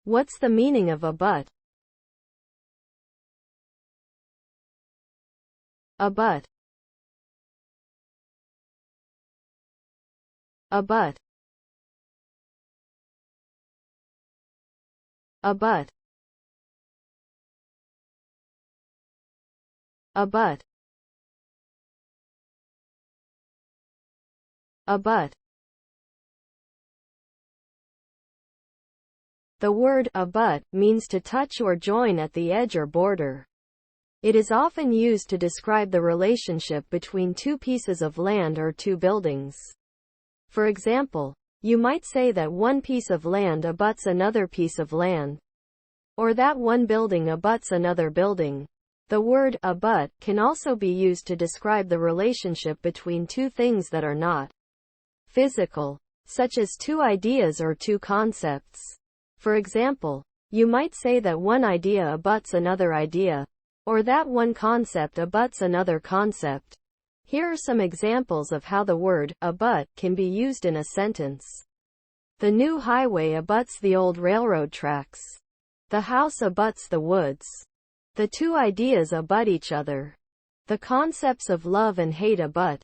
What's the meaning of abut? Abut. Abut. Abut. Abut. Abut. The word abut means to touch or join at the edge or border. It is often used to describe the relationship between two pieces of land or two buildings. For example, you might say that one piece of land abuts another piece of land, or that one building abuts another building. The word abut can also be used to describe the relationship between two things that are not physical, such as two ideas or two concepts. For example, you might say that one idea abuts another idea, or that one concept abuts another concept. Here are some examples of how the word abut can be used in a sentence. The new highway abuts the old railroad tracks. The house abuts the woods. The two ideas abut each other. The concepts of love and hate abut.